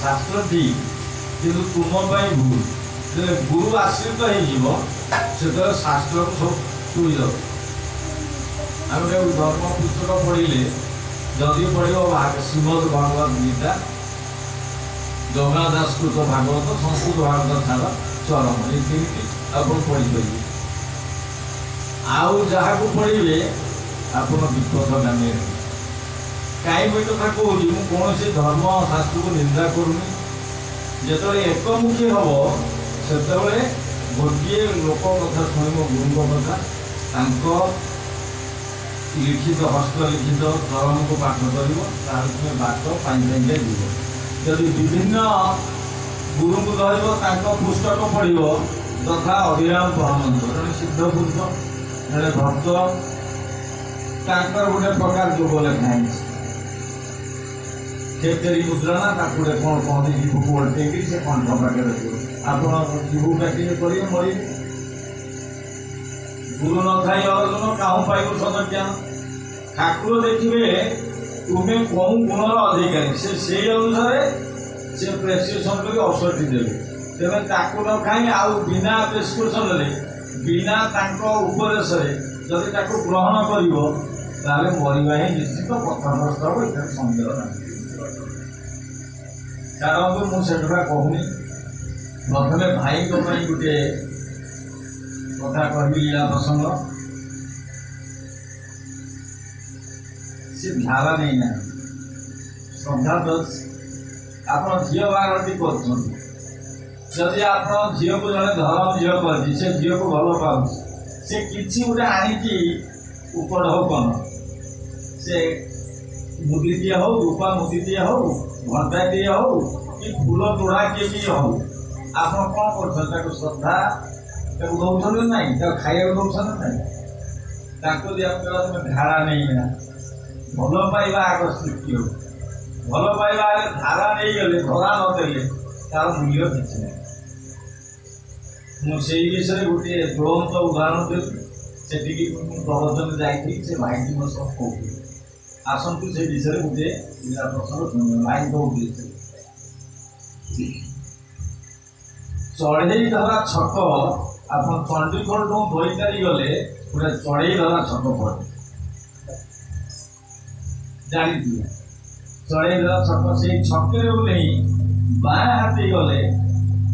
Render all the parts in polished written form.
शास्त्र ठीक किंतु तुम भूल जो गुरु आश्रित हो शास्त्र को सब छुई जाओ आम धर्म पुस्तक पढ़ले जदि पढ़ श्रीमद भगवद गीता जगन्नाथ दासकृत भागवत संस्कृत भागवत छाड़ चरम ये तीन आप पढ़ी आउ जहाँ को पढ़े आप विपदगामी कहीं कथा कहूँ कौन से धर्म शास्त्र को निंदा करूनी जो एकमुखी हम से गोटे लोक कथा शुण गुरु कथा लिखित हस्तलिखित चरण को पाठ कर बाट पाई जीव जदि विभिन्न गुरु को धर पुस्तक पढ़ तथा अभिराम परमहंस जड़े सिद्ध पुरुष जड़े भक्त गोटे प्रकार जोग लेखाई खेतरी मुद्रणा गोटे कौन कहते जीव को ओल्टे से कंठ पाटे रख आप जीव काटे कर मर गुरु न थाई अर्जुन काहू पाइब सद ज्ञान ठाकुर देखिए तुम्हें कौ गुणर अधिकारी से अनुसार से प्रेसक्रिप्शन कर औषधि देवे तेज ताकू न खाई आउ बिना प्रेसक्रिप्शन बिना उपदेश जदि ग्रहण कर मरवा ही निश्चित पथग्रस्त हम ये सन्देह ना कारण मुझे कहूनी प्रथम भाई गोटे कथा कह लीला प्रसंग सी धारा नहीं ना श्रद्धा दस आप झी बाहर करदी आप झी को जड़े धर्म झील कर झी को भल पाऊँ से किसी गोटे आणिकी उपड़ हो कौन से मुदीटे हो रूपा मुदीटे हो घंटाटे हो कि फूल तोड़ा किए हो आप कौन कर श्रद्धा दौन ना खाया दौन ना तुम धारा नहीं ना भल पाइबा आग सृष्टि हो भल पाइबा धारा नहीं गले धरा नदेले तार मूल्य किसी ना मुझे विषय गोटे ज्वलंत उदाहरण देती से प्रवचन जाइए से भाई मो सब कहते आसतु से विषय गोटे प्रसंग भाई कहते चढ़ई धरा छक आप चंडीगढ़ टू बोईतारी गले गोटे चढ़ई धरा छक पड़े जानी चढ़ई धरा छक से छके नहीं बाएं हाथी गले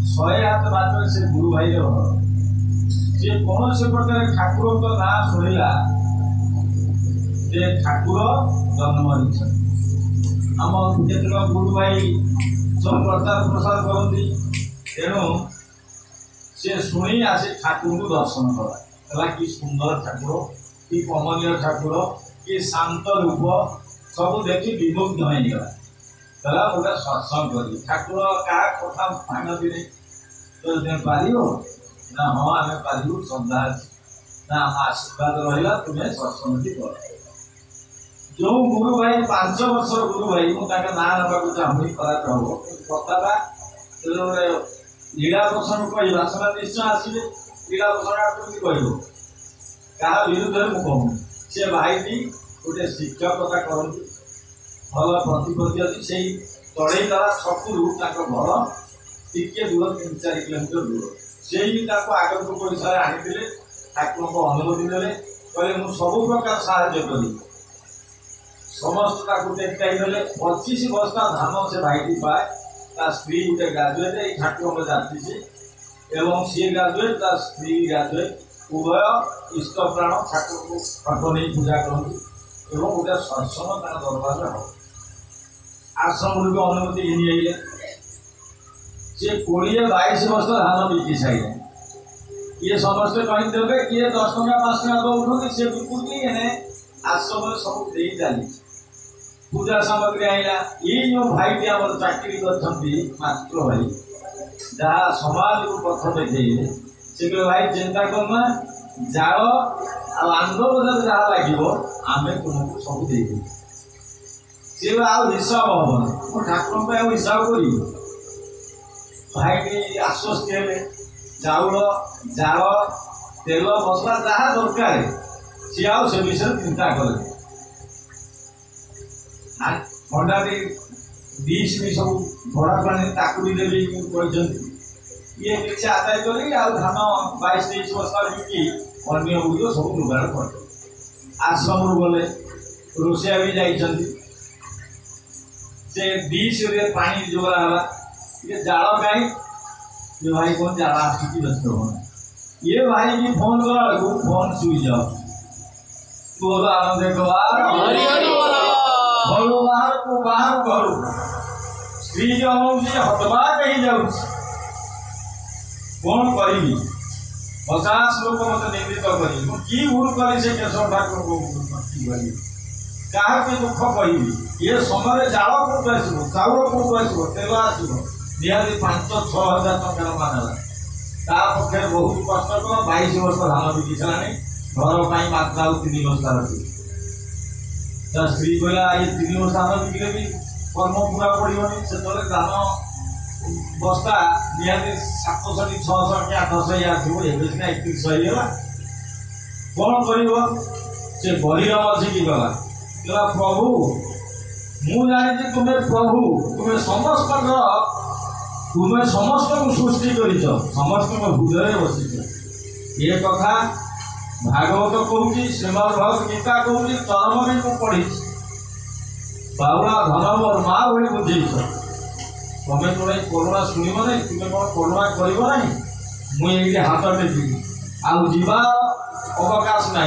100 हाथ बाटे से गुरु भाई घर सी कौन से प्रकार ठाकुर का ना शुणिला ठाकुर जन्म आम जितने गुरु भाई सब प्रचार प्रसार करती तेणु से शुणी आसी ठाकुर को दर्शन कला कि सुंदर ठाकुर कि कमलीय ठाकुर कि शांत रूप सब देखी विमुग्ध होगा गोटे सत्संग कर ठाकुर क्या कथा मानती तो पार ना हाँ आम पारू श्रद्धा ना आम आशीर्वाद रहा तुम्हें सत्संग कर जो गुरु भाई 5 वर्ष गुरु भाई मुझे ना नाक चाहूँगी खराब हम कथा गोटे लीला प्रसंग कहवा से निश्चय आसवे लीला प्रसंग कह क्या विरुद्ध में कहूँ सी भाई गोटे शिक्षकता करती भल प्रतिपत्ति अच्छी से चढ़ई द्वारा छकू घर टिके दूर 3-4 किलोमीटर दूर से आगे पैसा आनी ठाकुर को अनुमति देते कहले मुझे सब प्रकार साहाय्य करी समस्त टेकाई देले 25 बस्ता धान से भाई पाए स्त्री गोटे ग्राजुएट ठाकुर जाती से एवं सी ग्राजुएट स्त्री ग्राजुएट उभय इष्ट प्राण ठाकुर को फटो नहीं पूजा करती गोटे सत्संग दरबार हम आश्रम भी अनुमति घिनी सी 20-22 बस्ता धान बिकी सारे किए समस्ते कहीं देवे किए 10 टका 5 टका दौड़ सी बिकुटी आश्रम सब दे चली पूजा सामग्री आईला ये जो भाई आम चाकरी कर भाई जहाँ समाज को पथ देखे से भाई चिंता करना जाओ आंध बजार जहाँ लगे आम तुमको सब दे सी हिसाब हम ठाकुर हिसाब कर भाई आश्वस्ति है चाउल जाल तेल मसला जहाँ दरकार सी से विषय चिंता करे अंडाटी डिश भी सब भड़ा पानी ताकू भी देवी कहते ये किसी आदाय करी आ धान 22-23 बस्ता बिकी अन्य गुड़िक सब जोगाड़ कर आश्रम गले रोषिया भी जाइछन्ति से डिश रे पानी जोगाड़ होला ये जाल कहीं ये भाई कौन जाला आसुची व्यस्त होना ये भाई की फोन करा को फोन सुई जाओ बोलो आनंद कुमार हरि हरि बोलो बाहर को बाहर करो स्त्री जन जी हतबा कहीं जाऊ कौन करी 50 लोग मत निंदित करी की भूल करी से केशव ठाकुर को क्या दुख कही ये समय जाल कौट आसो चाउल कौट आसो तेल आसो निहाती 5-6 हजार टकर मानला ता पक्षे बहुत कष्टकर 22 वर्ष धान बिकी सारे घर पर मात्रा 3 बस्ता रखी स्त्री कहला ये 3 बस्ता धान बिकले भी कर्म पूरा पड़ोनी से धान बस्ता निहाती 700-600 कि 800 थी एवं सीना 3100 कौन कर से बहिर बसिकी गला कहला प्रभु मु जानी तुम्हें प्रभु तुम्हें समस्त तुम्हें समस्त को सृष्टि कर समस्त हृदय बस ये कथा भागवत कहूँ श्रीमद भगवत गीता कहूँ चरम भी मुझे पढ़ी बाबुला धन मोर माँ भाई बुझे तुम्हें थोड़ा करुणा शुणव ना तुम्हें कौन करुणा कर मुझे हाथ टेकी आउ जीवा अवकाश ना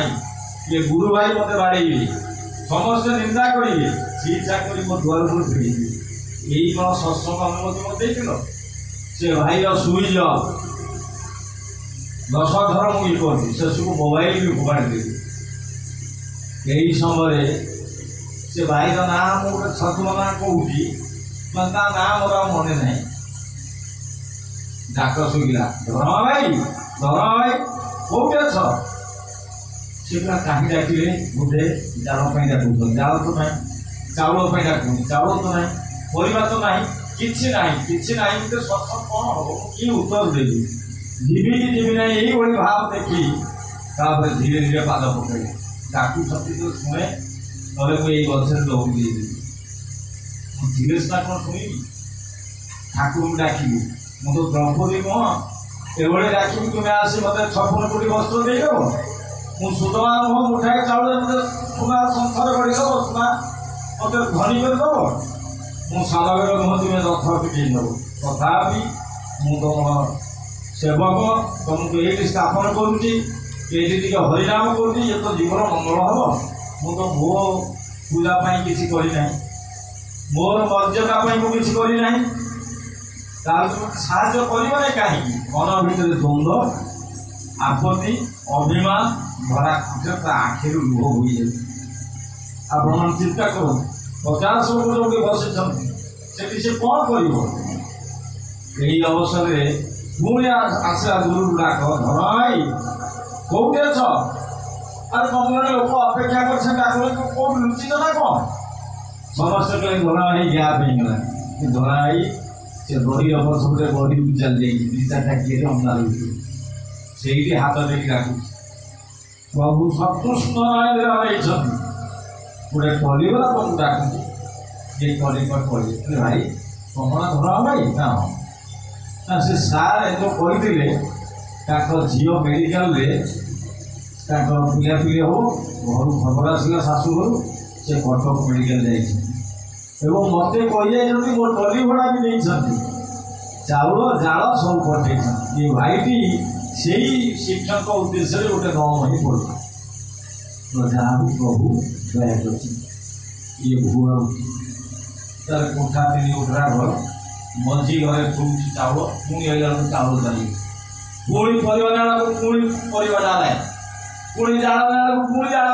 ये गुरु भाई मत बाड़े समस्त निंदा करेंगे शिक्षा कर मो द्वार पर भिड़ी यही कौन सत्संग अनुमति मत देख से भाई सुई 10 थर मुझे करी से सब मोबाइल भी फोपाड़ी देवी यही समय से भाई ना मुझे छतुआ ना कौटी ना मोर मन ना डाक शुला धरमा भाई कौटे अछ से पूरा कहीं डाकिले बुधे जाल डाक जाल तो ना चाउल डाक चाउल तो ना परिवा तो ना किसी ना सत्संग कौन हम कि उत्तर देवी जीवी कि जीवी ना यही भाव देखी धीरे धीरे पाद पकड़ डाकू तो शुणे ना मुझे गचर दौड़ी धीरे ना कौन शुणी ठाकुर डाक मु तो द्रौपदी नुह एभली डाक तुम्हें आसी मत 56 कोटी वस्त्र देदेव मु सुदमा नुह मुठाए चाउल मत सुना संसार गढ़ीदेव सुना मत धनी करदेव मु सालगर नुह तुम्हें रथ पिटे नब तथापि मु तुम सेवक तुमको ये स्थापन करुँची ये हरिनाम करुँची ये तो जीवन मंगल हम मु तो मो पूजापाई किसी करना मोर मर्यादा मुझे करना साहय कर कहीं मन भितर द्वंद्व आपत्ति अभिमान भरा खुटे आखिर लुह हो जाए आप चिंता करो 50 लोग जो बसी से कौन कर अवसर में पुणी आसला गुरु डाक धरई कौटे अछ अरे मंगल लोक अपेक्षा कर कौट लुचित ना कौन समस्त कहे धरा भाई गैप होगा धरा भाई से बड़ी अवसर बड़ी चल जाए 2-4 किए अंधार से हाथ देखी डाक प्रभु सतुष्ट नारायण गोटे कलिगला तुमको डाक ये कली भाई कमला धरा भाई ना ना से सार जो कहते झील मेडिकल पिलापिली हो घर खबर आसला शाशुघर से कटक मेडिकल जाइए मत कही मोर टली भड़ा भी नहीं चाउल जाल सब पठे ये भाईटी से शिक्षक उद्देश्य गोटे नाम ही पड़ा तो जहाँ भी प्रभु दया कर ये भुआ तार कोठा 3 कोठा घर मझी घरे थोड़ी चाउल पुणी चाउल चाहिए पुणी परिवार पुणी परिवार डालाए पुणी जाड़ा पुणी जाड़ा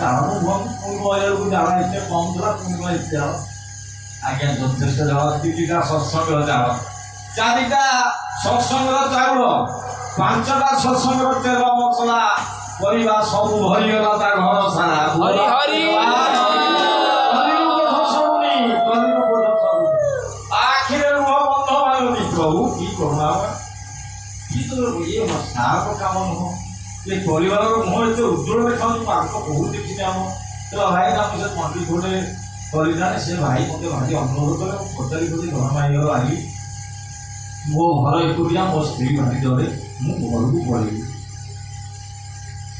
जाड़ पुणी जाड़ा इतने कम था पुणी इतने आज्ञा यथेष जाड़ 3टा सत्संग जाड़ 4टा सत्संग चाउल 5टा सत्संग तेल मसला परिवार सब भरीगला घर सारा हरि प्रभु की करुणा कि तो ये सार कम नुह ये परिवार मुह एत उज्ज्वल देखा आग बहुत देखी आम तो भाई आम से मंडी घोटे परिणाम से भाई मत भारी अनुरोध कले पचारि पचारि घर भाई भाई मो घर एकुटिया मो स्त्री भारी डरे मु घर को पड़ेगी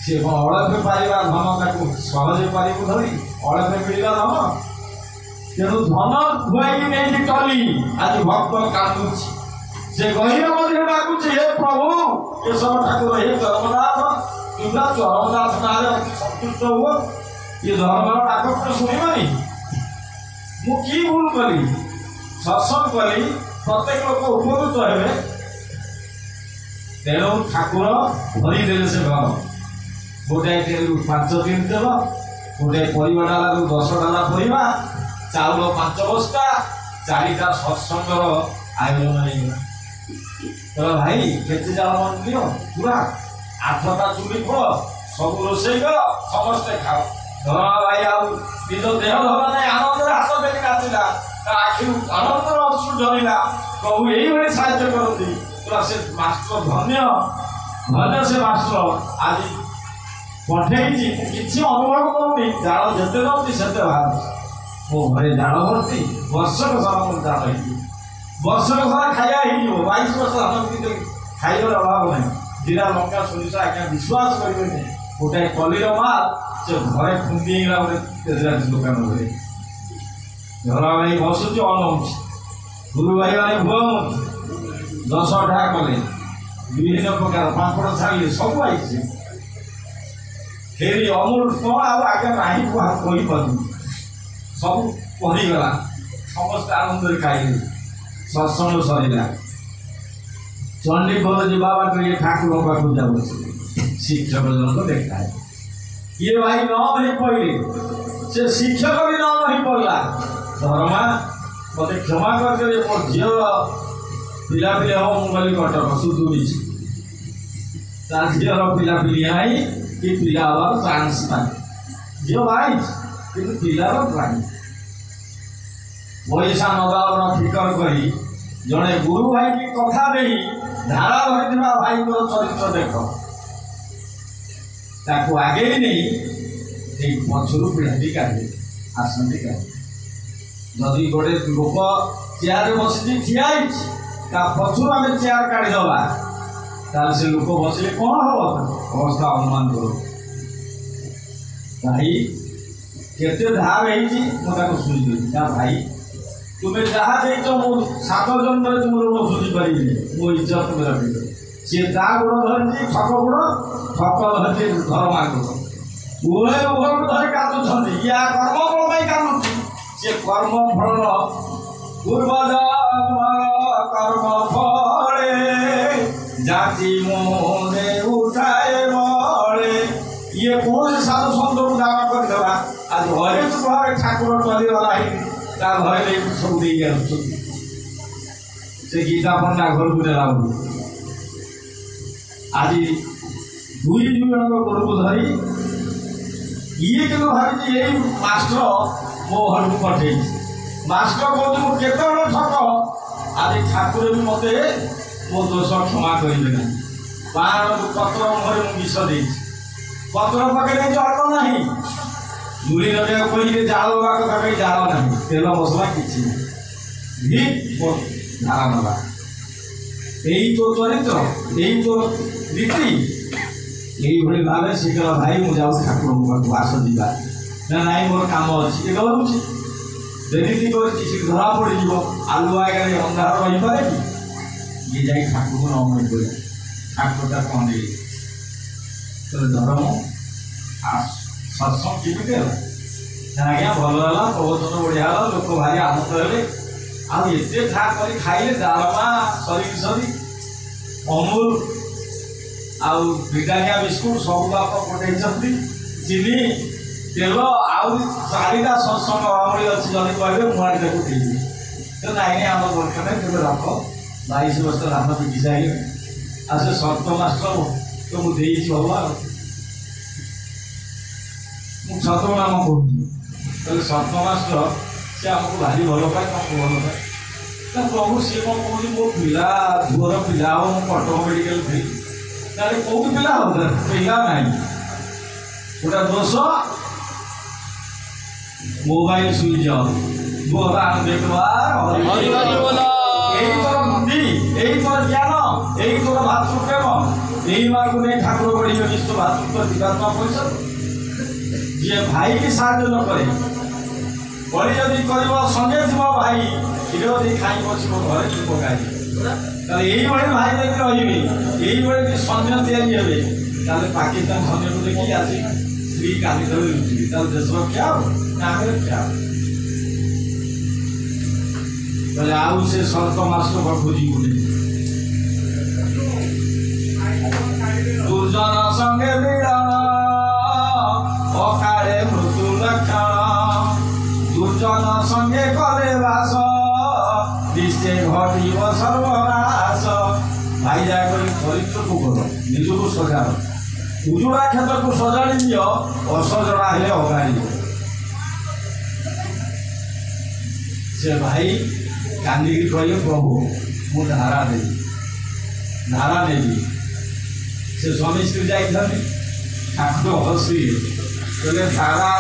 सी अड़पे पार धन ताको सहजे पार धरी अड़पे मिलला धन तेणु धन खुआई नहीं टली आज भक्त कांदुची से गहिर मध्य डाकुची हे प्रभु केशव ठाकुर हे धर्मनाथ किंवा चरमनाथ नारे अति संतुष्ट हुआ ये धर्म डाक शुणवानी मु कि भूल कली सत्संग कली प्रत्येक लोक उपकृत हे तेणु ठाकुर भरीदे से घर गोटे 5 दिन तेल गोटे परिवा डाला 10 डाला परिवा चाउल 5 बस्ता 4टा सत्संगर आयोजन होगा तो भाई केते चाउल मन दियो पूरा 8टा चुली खोल सब रोषे कर समस्ते खाओ धरा भाई निज देह धरा नहीं आनंद हाथ बेली नाचिला आखि आनंद अश्रु झरिला प्रभु यही साहाय्य करती पूरा से मास्टर धन्य धन्य से मास्टर आज पठेई किसी अनुभव करूनी जाल जिते नौती से बाहर मो घरे जाल भर्ती वर्षक सारा जाल वर्षक सारा खाया 22 वर्ष आम खाइबार अभाव नहीं जीरा लंका सोरिष आज्ञा विश्वास करेंगे गोटे कलिर माल से घरे खुंदीगला गोटे तेजराज दुकान घरे घर भाई बसुच अनौच गुरु भाई मैंने भुआ 10 ढा कले विभिन्न प्रकार पापड़ छाड़े सब आई फेरी अमूल कौन आगे ना कहीपर सब पढ़ीगला समस्त आनंद खाइले सत्संग सरला चंडीगढ़ जी बाबा ये ठाकुर पाक जाऊ शिक्षक जन देखा है ये भाई न नहीं पड़े से शिक्षक भी न नहीं पड़ला धर्मा मत क्षमा करके मो झील पिला पिला हम मोबाइल कटक सुधुरी झील पिला पिली आई कि पिला हवार चांस ना झील भाई कि पिलार प्राणी पैसा नदार फिकर करी जड़े गुरु भाई की कथा नहीं धारा धरी भाई को चरित्र देख ताको आगे ही नहीं पछरू पीढ़ी काढ़े आसती काढ़े जदि गोटे लोक चेयर बसी ठिया पछरू आम चेयर काढ़ीदबा ताले से लोक बसले कौन हम अवस्था अनुमान करो भाई केते धार है शुणी भाई तुम्हें जहाँ देख मो 7 जन्म तुम ऋण सुझी पारि मो इज्जत तुम्हें रखी सी ता गुण धरी ठक गुण ठक धरी धर्मा गुण उभय उभय धरी कांदुंट या कर्म फल कांदुची सी कर्म फल पूर्वज कर्म फले जाति मोने उठाए बड़े ये कौन साधु सन्त को दावा करदेवा आज हरे घर ठाकुर चलीगला घर सब से गीता पंडा घर को नेला आज 2 जन घर को धरी ये कि भाई यही मास्टर मो घर को पठे मास्टर कहते केत ठक आज ठाकुर भी मत मो दोष क्षमा करेंगे ना बाहर पत्र मुहर विष दे पत्र पकड़े अर्थ ना दूरी रखा कोई जाल लगा कथा कहीं जाल ना तेल मसला किसी धारा नवा यही तो चरित्र यही तो रीति यही भाई भाव शीघ्र भाई मुझे ठाकुर पाक आस जा ना नाई मोर कम अच्छी ये गलुच जेमिति कर धरा पड़ आलु आगे अंधार रही पारे कि ये जाए ठाकुर को न मन कर ठाकुर का कंदे तो धर्म सत्संग केमी आज्ञा भल है प्रवचन बढ़िया लोक भारी आनंद है आते ठा कर खाइले डालमा सरी सरी अमूल आउ ब्रिटानिया बिस्कुट सब बाप पठे चीनी तेल आउ 4टा सत्संग भाई अच्छी जल्दी कहे मुझे देवी तो नाई आम दरकार नहीं तेज रख 22 वर्ष धान पिटी सारे आ से सत मास्टर तो मुझे भला मुझ सत नाम कहूँ सत मास्टर से आमको भारी भल पाए तुमको भल पाए प्रभु सी कौन कहूँ मो पिला झुअर पिला हो कटक मेडिकल थी ना कौन पिला हो पिला ना गोटे दोष मोबाइल सुइच गोरा देखवा हरि हरि बोल এই তোর বুদ্ধি এই তোর জ্ঞান এই তোর ভাতৃপ্রেম এই মার্গ নেই ঠাকুর গড়িবে বিশ্ব ভাতৃত্ব জীবাত্মা পরিষদ যে ভাইকে সাহায্য ন করে বলি যদি করিব সঙ্গে থিব ভাই କ୍ଷୀର ଦେଇ ଖାଇ ବସିବ ଘରେ କି ପକାଇ ତାହେଲେ এইভাবে ଭାଇ ଯଦି ରହିବେ এইভাবে ଯଦି ସୈନ୍ୟ ତିଆରି ହେବେ ତାହେଲେ ପାକିସ୍ତାନ ସୈନ୍ୟକୁ ଦେଖି ଆସି ସ୍ତ୍ରୀ କାଲି ଧରି ଲୁଚିବେ ତାହେଲେ ଦେଶର ଖ୍ୟା ହବ ନା ଆମର ଖ୍ୟା ହବ তাহলে ଆଉ ସେ ସର୍କ ମାଷ୍ଟର ପାଖକୁ ଯିବୁନି ଦୁର୍ଜନ ସଙ୍ଗେ ମିଳନ ଅକାଳେ ମୃତ୍ୟୁ ଲକ୍ଷଣ দুর্জন সঙ্গে করে বাস দৃষ্টে ঘটিব সর্বনাশ ভাই যা করে চরিত্রକୁ কর নিজକୁ ସଜାଡ଼ ଉଜୁଡ଼ା କ୍ଷେତ୍ରକୁ ସଜାଡ଼ି ଦିଅ ଅସଜଡ଼ା ହେଲେ ଅଗାଡ଼ିବ ସେ ଭାଇ କାନ୍ଦିକି କହିଲେ ପ୍ରଭୁ ମୁଁ ଧାରା ଦେବି ଧାରା ନେବି ସେ ସ୍ୱାମୀ ସ୍ତ୍ରୀ ଯାଇଥାନ୍ତି ଠାକୁର ହସିଲେ କହିଲେ ଧାରା